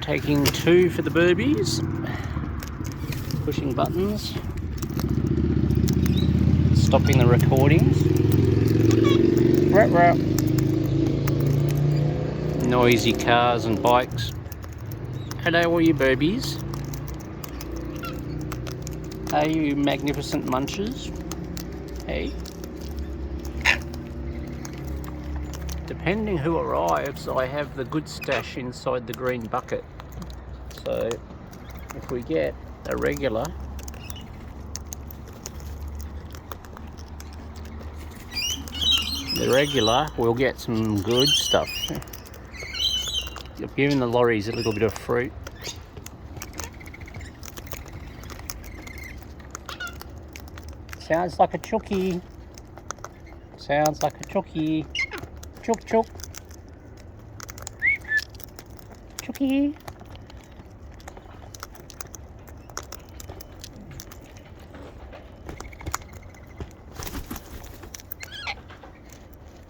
Taking 2 for the burbies. Pushing buttons. Stopping the recordings. Noisy cars and bikes. Hello, all you burbies. Hey, you magnificent munchers. Hey. Depending who arrives, I have the good stash inside the green bucket. So if we get a regular, we'll get some good stuff. I've given the lorries a little bit of fruit. Sounds like a chookie. Sounds like a chookie. Chook chook. Chookie.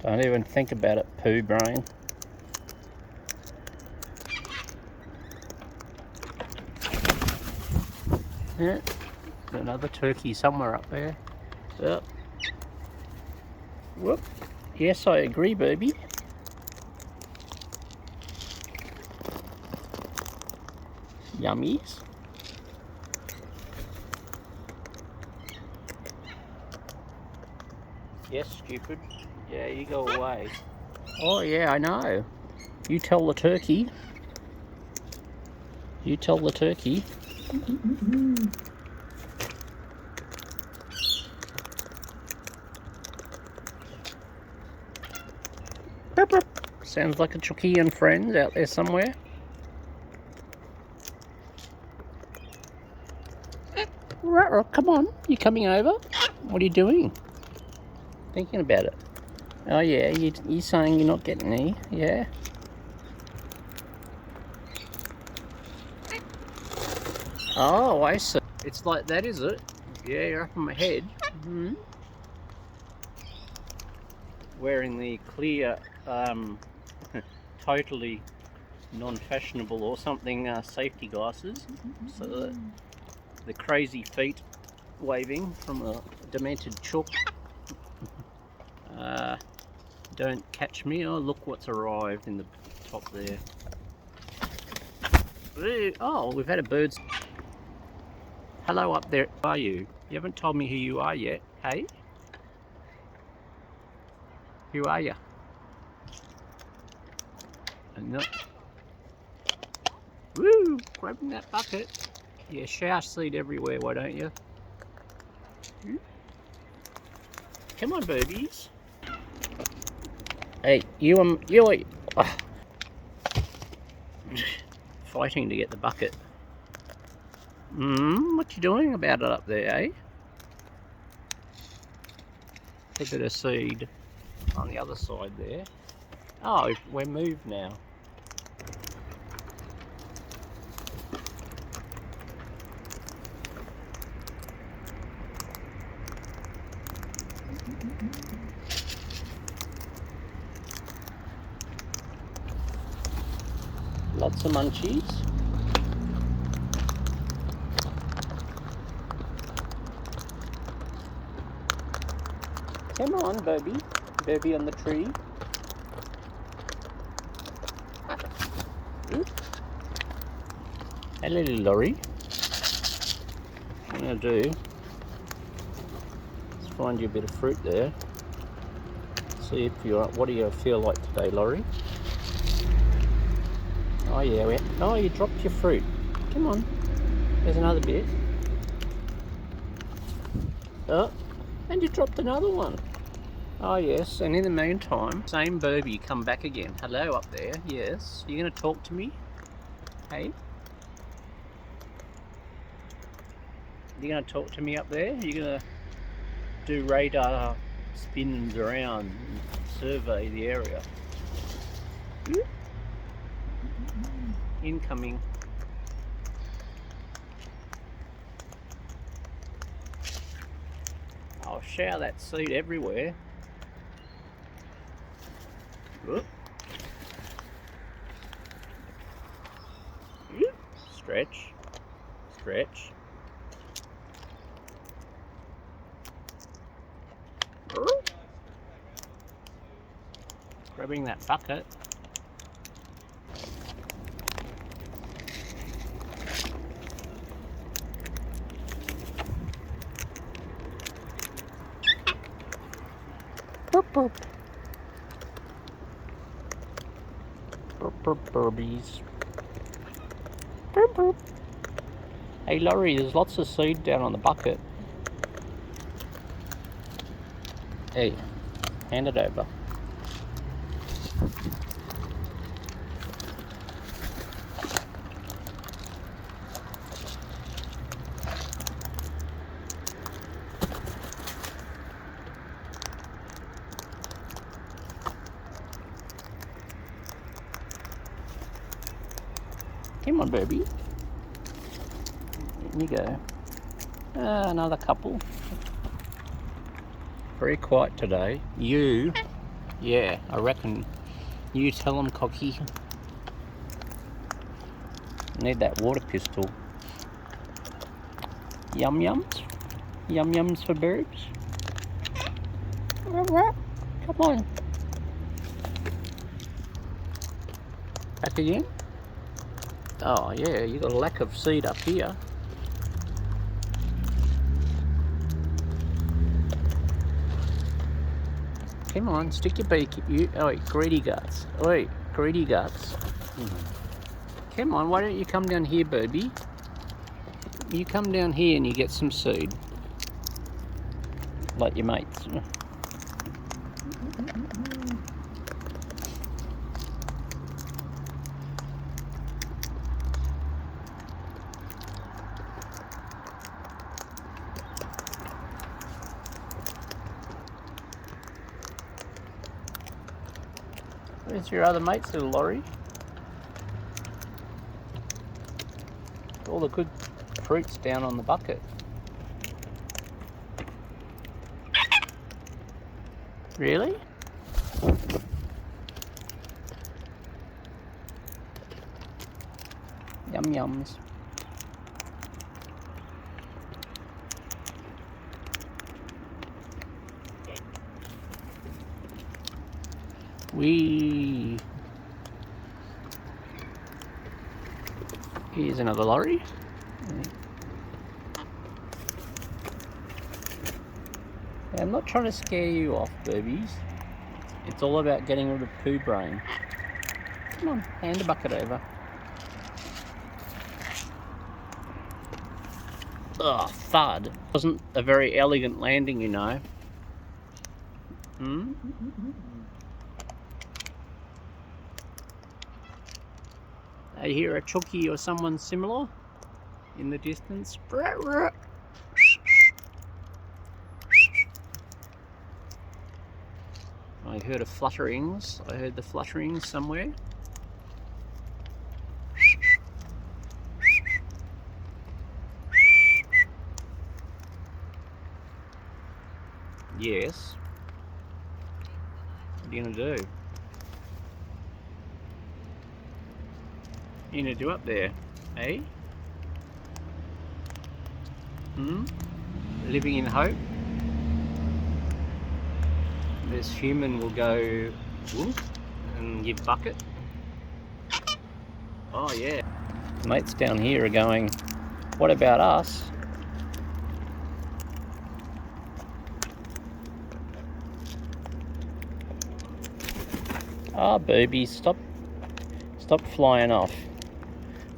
Don't even think about it, poo brain. Yeah, another turkey somewhere up there. Yep. Whoop. Yes, I agree, baby. Yummies. Yes, stupid. Yeah, you go away. Oh, yeah, I know. You tell the turkey. You tell the turkey. Sounds like a chookie and friends out there somewhere. Come on, you coming over? What are you doing? Thinking about it. Oh yeah, you saying you're not getting any, yeah? Oh, I see. It's like that, is it? Yeah, you're up on my head. Mm-hmm. Wearing the clear, totally non-fashionable or something safety glasses, so that the crazy feet waving from a demented chook don't catch me. Oh, look what's arrived in the top there. Oh, we've had a bird. Hello up there. Who are you? You haven't told me who you are yet. Hey? Who are you? No. Woo! Grabbing that bucket. Yeah, shower seed everywhere, why don't you? Come on, birdies. Hey, you fighting to get the bucket. What you doing about it up there, eh? A bit of seed on the other side there. Oh, we're moved now. Lots of munchies. Come on, Bobby. Bobby on the tree. Hello, little lorry. What I'm going to do is find you a bit of fruit there. See if you're. What do you feel like today, Laurie? Oh yeah, oh, you dropped your fruit. Come on, there's another bit. Oh, and you dropped another one. Oh yes, and in the meantime, same Bobby come back again. Hello up there, yes. You gonna talk to me? Hey? You gonna talk to me up there? You gonna do radar spins around and survey the area? Incoming. I'll shower that seed everywhere. Whoop. Stretch. Stretch. Grabbing that bucket. Boop boop. Boop boop burbies. Boop boop. Hey Laurie, there's lots of seed down on the bucket. Hey, hand it over. Come on, baby. Here you go. Another couple. Very quiet today. You, yeah, I reckon you tell them, Cocky. Need that water pistol. Yum yums? Yum yums for birds? Come on. Back again? Oh yeah, you got a lack of seed up here. Come on, stick your beak. Oi, greedy guts. Oi, greedy guts. Come on, why don't you come down here, baby? You come down here and you get some seed. Like your mates. Where's your other mates, little Laurie? All the good fruits down on the bucket. Really? Yum yums. Here's another lorry. I'm not trying to scare you off, boobies. It's all about getting rid of poo brain. Come on, hand the bucket over. Ugh, thud. Wasn't a very elegant landing, you know. I hear a chookie or someone similar in the distance. I heard a flutterings. I heard the flutterings somewhere. Yes. What are you gonna do? What are you gonna do up there, eh? Living in hope? This human will go whoop and give bucket. Oh yeah. Mates down here are going, what about us? Ah, boobies, stop flying off.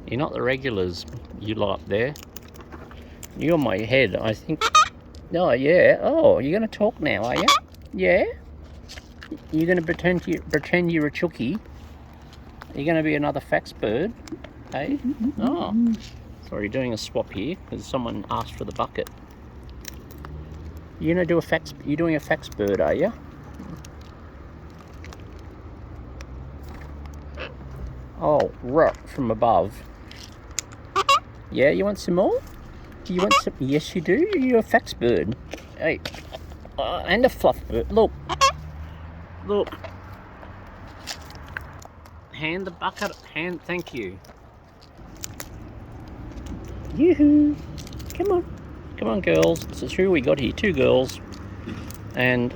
You're not the regulars, you lot up there. You're my head, I think. Oh yeah. Oh, you're gonna talk now, are you? Yeah. You're gonna pretend you're a chookie. You're gonna be another fax bird, hey? Oh. Sorry, doing a swap here because someone asked for the bucket. You're gonna do a fax. You're doing a fax bird, are you? Oh, right from above. Yeah, you want some more? Do you want some? Yes, you do. You're a fax bird. Hey, and a fluff bird. Look. Hand the bucket. Thank you. Yoo-hoo! Come on. Come on, girls. So who we got here? 2 girls. And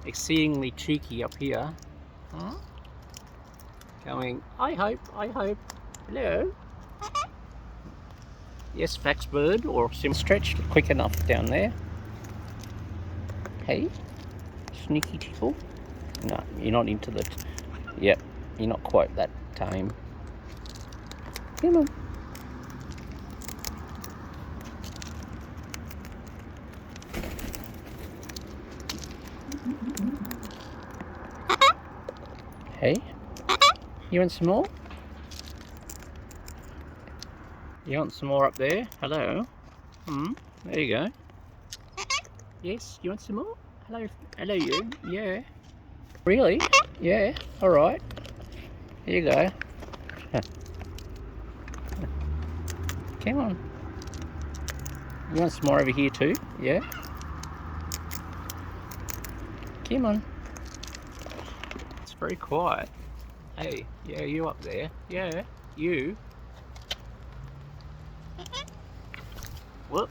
exceedingly cheeky up here. Huh? Going, I hope. Hello? Yes, fax bird, or sim stretched quick enough down there. Hey? Sneaky tickle? No, you're not into the... Yep, you're not quite that tame. Come on. Hey? You want some more? You want some more up there? Hello? There you go. Yes, you want some more? Hello you. Yeah. Really? Yeah, alright. Here you go. Come on. You want some more over here too? Yeah? Come on. It's very quiet. Hey, yeah, you up there. Yeah, you. Whoop.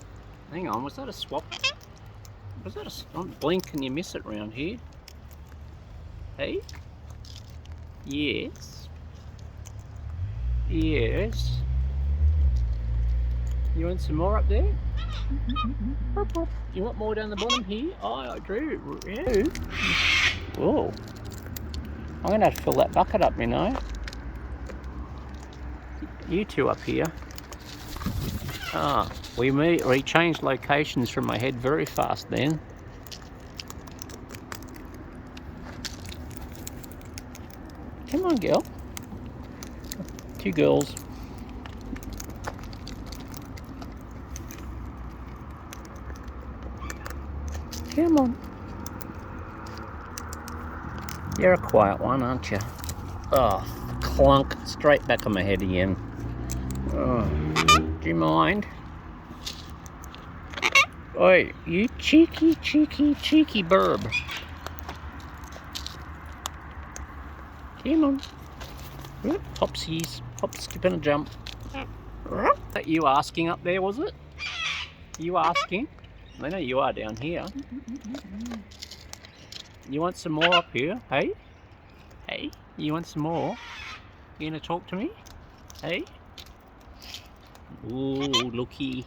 Hang on, was that a swap? Was that a... Don't blink and you miss it round here. Hey? Yes. Yes. You want some more up there? You want more down the bottom here? Oh, I do. Yeah. Whoa. I'm going to have to fill that bucket up, you know. You two up here. Ah, we changed locations from my head very fast then. Come on, girl. 2 girls. Come on. You're a quiet one, aren't you? Oh, clunk. Straight back on my head again. Oh, do you mind? Oi, you cheeky burb. Come on. Hopsies. Hop, skip and a jump. That you asking up there, was it? You asking? I know you are down here. You want some more up here? Hey? Hey? You want some more? You gonna talk to me? Hey? Ooh, looky.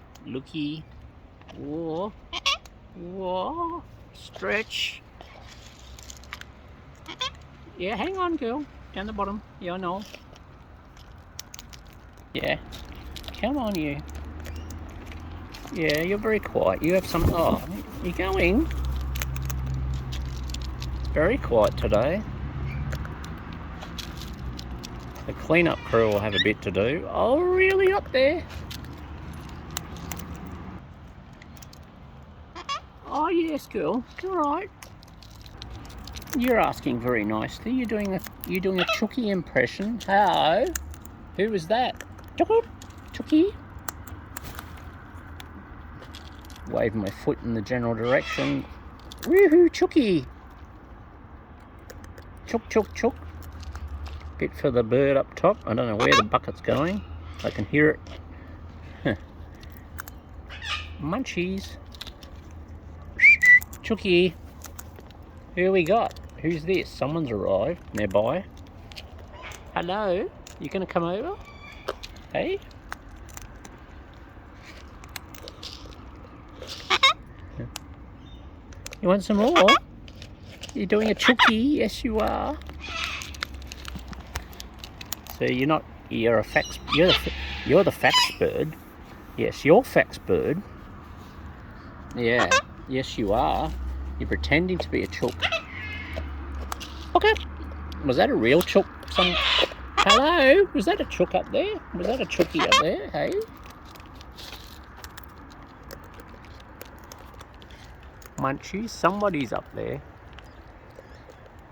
Whoa. Whoa. Stretch. Yeah, hang on, girl. Down the bottom. Yeah, I know. Yeah. Come on, you. Yeah, you're very quiet. You have some... Oh, you going? Very quiet today. The clean-up crew will have a bit to do. Oh, really? Up there? Oh, yes, girl. All right. You're asking very nicely. You're doing a Chucky impression. Hello? Who was that? Chucky? Waving my foot in the general direction. Woohoo, Chucky! Chook. Bit for the bird up top. I don't know where the bucket's going. I can hear it. Huh. Munchies. Chucky. Who we got? Who's this? Someone's arrived nearby. Hello? You gonna come over? Hey? You want some more? You're doing a Chucky? Yes, you are. So you're a fax. You're the fax bird. Yes, you're fax bird. Yeah. Yes, you are. You're pretending to be a chook. Okay. Was that a real chook? Hello? Was that a chook up there? Was that a chooky up there? Hey? Munchies, somebody's up there.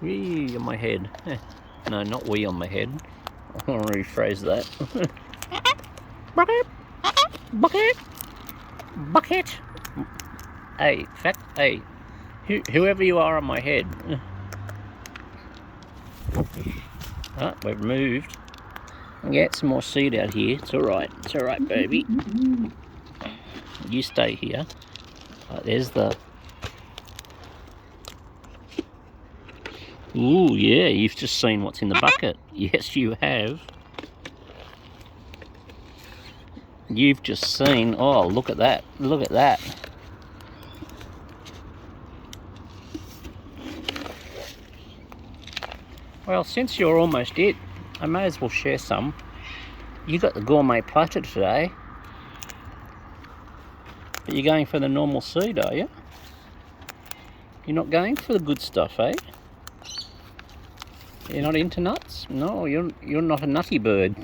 Wee on my head. No, not wee on my head. I want to rephrase that. Bucket. Hey, hey. Whoever you are on my head. We've moved. Get some more seed out here. It's alright. It's alright, baby. You stay here. There's the... Ooh, yeah, you've just seen what's in the bucket. Yes, you have. You've just seen... Oh, look at that. Look at that. Well, since you're almost it, I may as well share some. You got the gourmet platter today. But you're going for the normal seed, are you? You're not going for the good stuff, eh? You're not into nuts? No, you're not a nutty bird.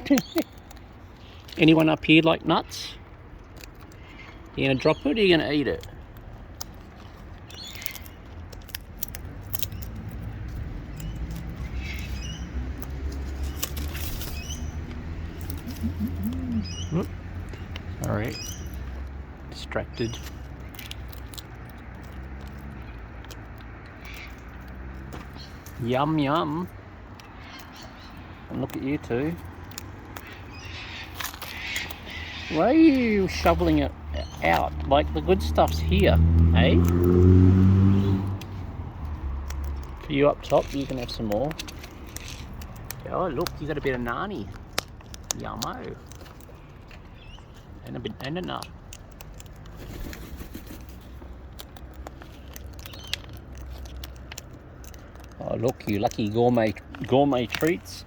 Anyone up here like nuts? You gonna drop it or you gonna eat it? Alright. Distracted. Yum yum. And look at you two. Why are you shoveling it out? Like the good stuff's here, eh? For you up top, you can have some more. Oh look, you got a bit of nani. Yummo. And a nut. Oh look, you lucky gourmet treats.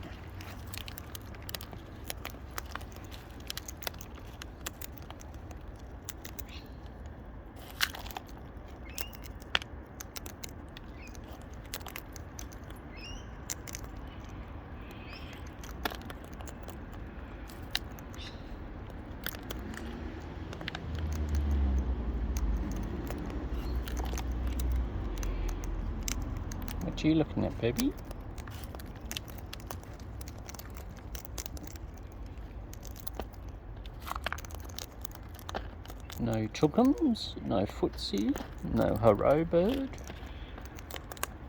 What are you looking at, baby? No chookums, no footsie, no haro bird,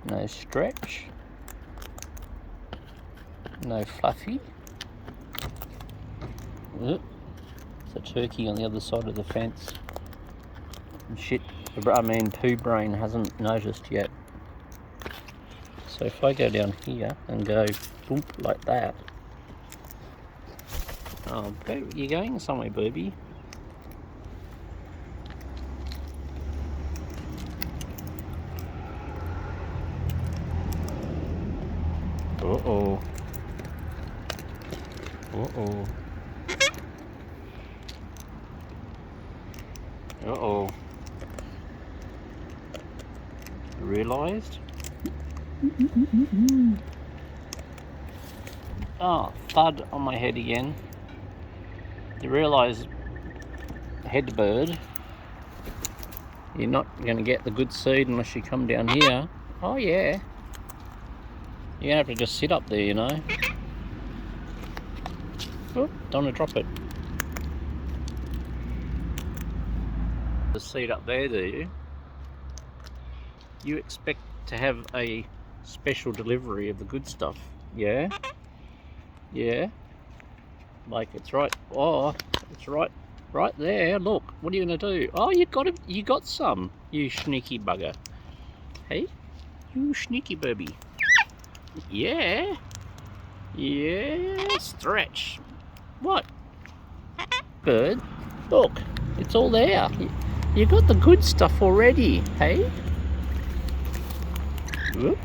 no stretch, no fluffy. It's a turkey on the other side of the fence. Shit, I mean Pooh Brain hasn't noticed yet. So if I go down here and go boom like that. Oh, you're going somewhere, booby. Uh-oh. Uh-oh. Uh-oh. Realised? Oh, thud on my head again. You realise, head bird, you're not going to get the good seed unless you come down here. Oh yeah. You're going to have to just sit up there, you know. Oh, don't want to drop it. The seed up there, do you? You expect to have a special delivery of the good stuff, yeah? Yeah? Like it's right, oh, it's right there, look. What are you going to do? Oh, you got some, you sneaky bugger. Hey, you sneaky baby. Yeah. Yeah, stretch. What? Bird, look, it's all there. You got the good stuff already, hey? Whoop.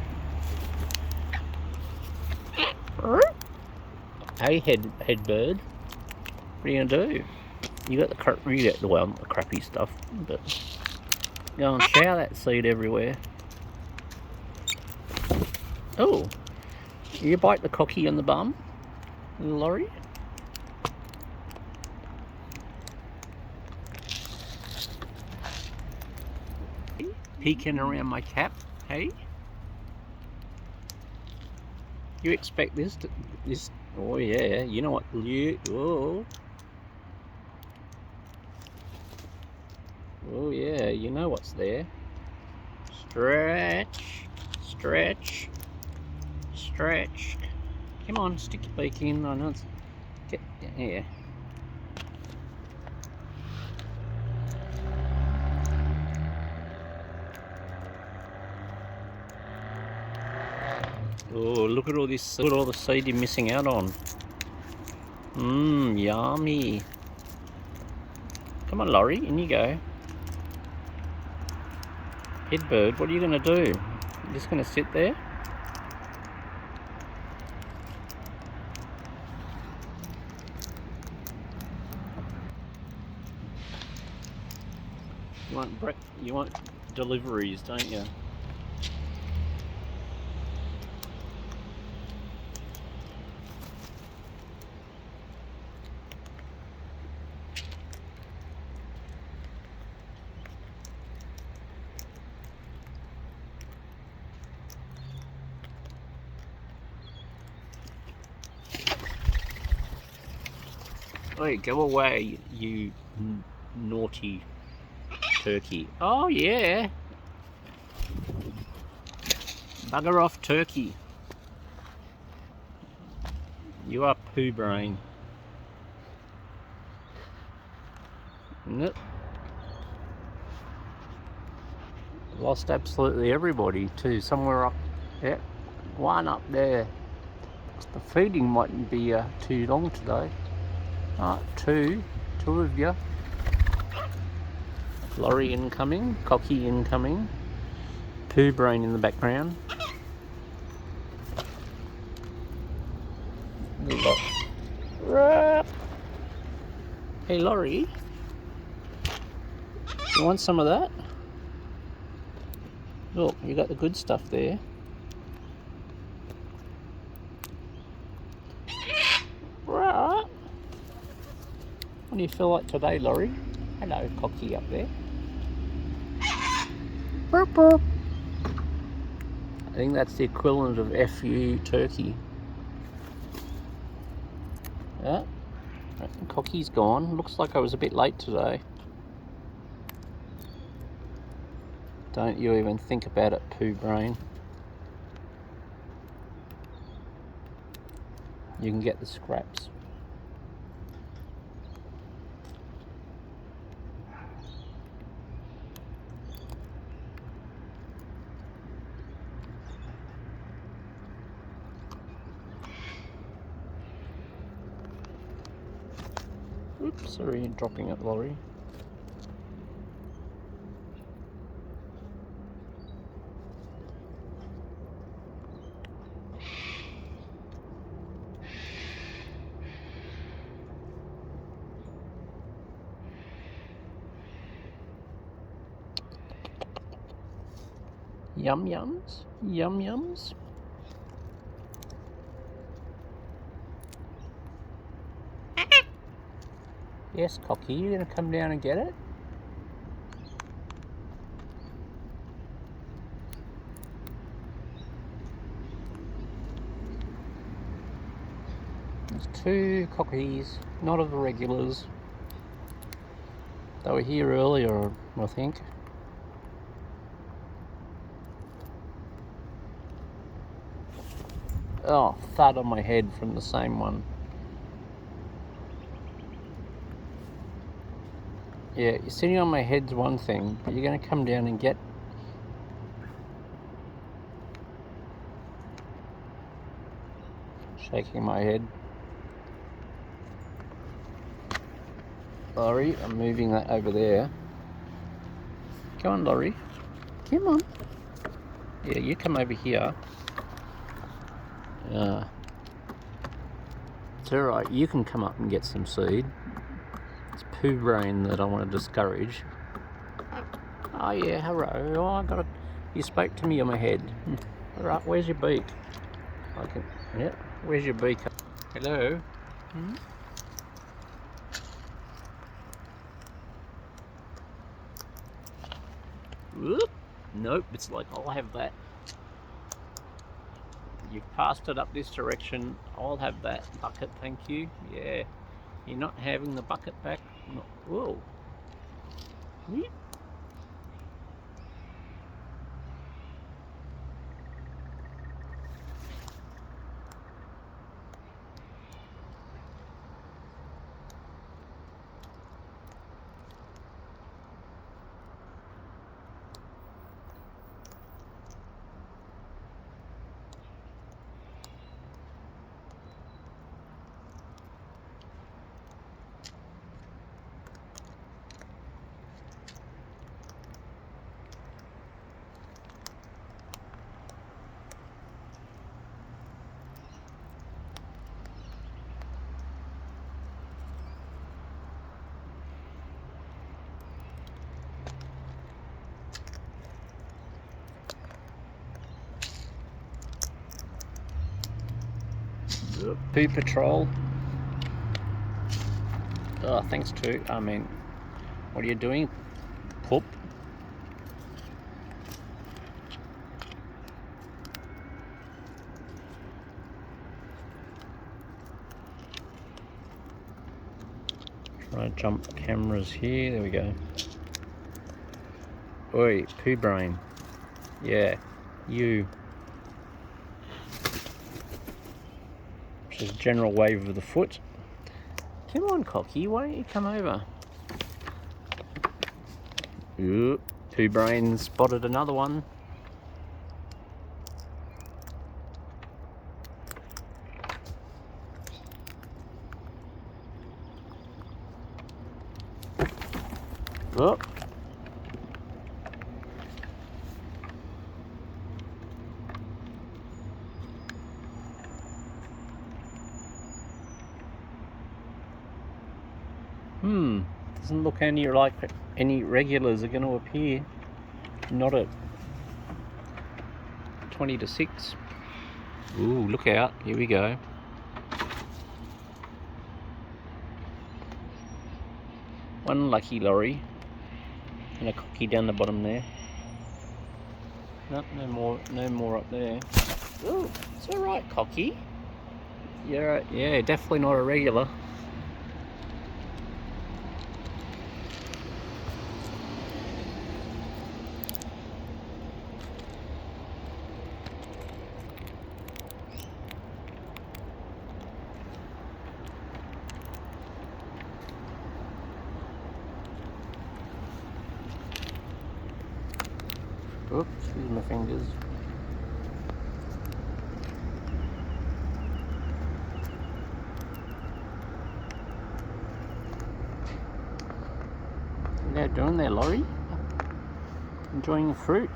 Hey, head bird. What are you gonna do? You got the crappy stuff, but go and shower that seed everywhere. Oh, you bite the cocky on the bum, Laurie? Peeking around my cap, hey? You expect this? Oh yeah, you know what? Oh yeah, you know what's there. Stretch, stretch, stretch. Come on, stick your beak in. I know Get here. Oh, look at all this. Look at all the seed you're missing out on. Mmm, yummy. Come on, Laurie, in you go. Headbird, what are you going to do? You're just going to sit there? You want deliveries, don't you? Hey, go away, you naughty turkey. Oh yeah. Bugger off, turkey. You are poo brain. Nope. Lost absolutely everybody too. Somewhere up there. One up there. The feeding mightn't be too long today. Two of you. Laurie incoming, Cocky incoming, poo brain in the background. Hey Laurie, you want some of that? Look, you got the good stuff there. What do you feel like today, Laurie? Hello, Cocky up there. Burp, burp. I think that's the equivalent of FU turkey. Yeah, Cocky's gone. Looks like I was a bit late today. Don't you even think about it, poo brain. You can get the scraps. Oops, sorry, dropping it, Laurie. Yum yums, yum yums. Yes, Cocky, you gonna come down and get it? There's two cockies, not of the regulars. They were here earlier, I think. Oh, thud on my head from the same one. Yeah, sitting on my head's one thing, but you're gonna come down and get... Shaking my head. Laurie, I'm moving that over there. Come on, Laurie. Come on. Yeah, you come over here. It's alright, you can come up and get some seed. It's poo brain that I want to discourage. Oh yeah, hello. Oh, I got it. You spoke to me on my head. Alright, where's your beak? Yeah, where's your beak? Hello? Whoop. Nope, it's like, I'll have that. You've passed it up this direction. I'll have that bucket, thank you. Yeah. You're not having the bucket back. No. Whoa. Whoop. Poo Patrol. Oh, thanks to, I mean, what are you doing, pup? Trying to jump cameras here, there we go. Oi, Poo Brain. Yeah, you. Just general wave of the foot. Come on, Cocky, why don't you come over? Ooh, Poo Brain spotted another one. Oh. Doesn't look any like any regulars are going to appear. Not at 20 to 6. Ooh, look out. Here we go. One lucky lorry. And a Cocky down the bottom there. No, no more up there. Ooh, it's alright, Cocky. Yeah, definitely not a regular. Oops, excuse my fingers. What are they doing there, Laurie? Enjoying the fruit?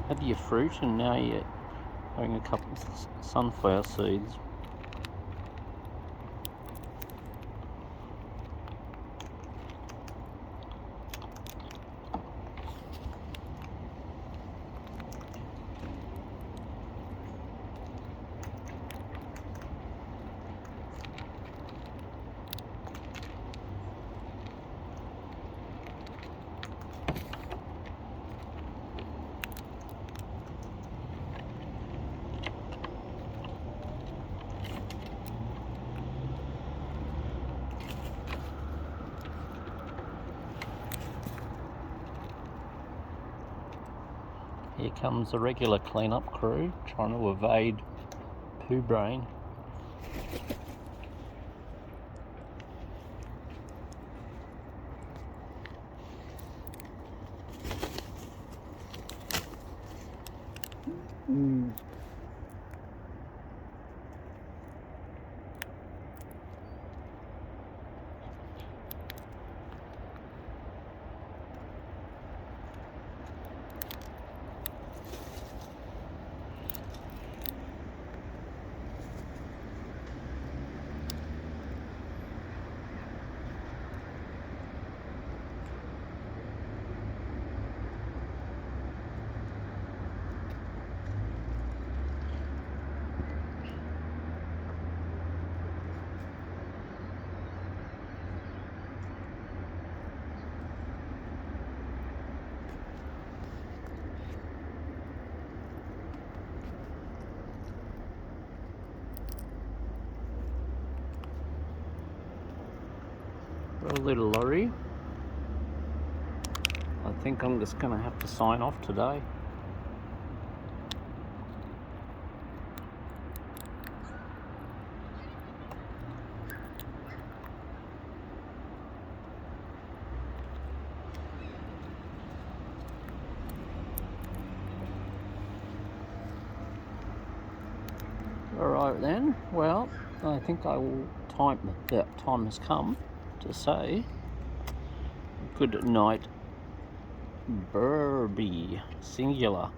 Had your fruit and now you're having a couple of sunflower seeds. Here comes the regular cleanup crew trying to evade Poo Brain. Mm. Well, little lorry, I think I'm just going to have to sign off today. Alright then, well, I think I will the time has come to say good night, Burby, singular.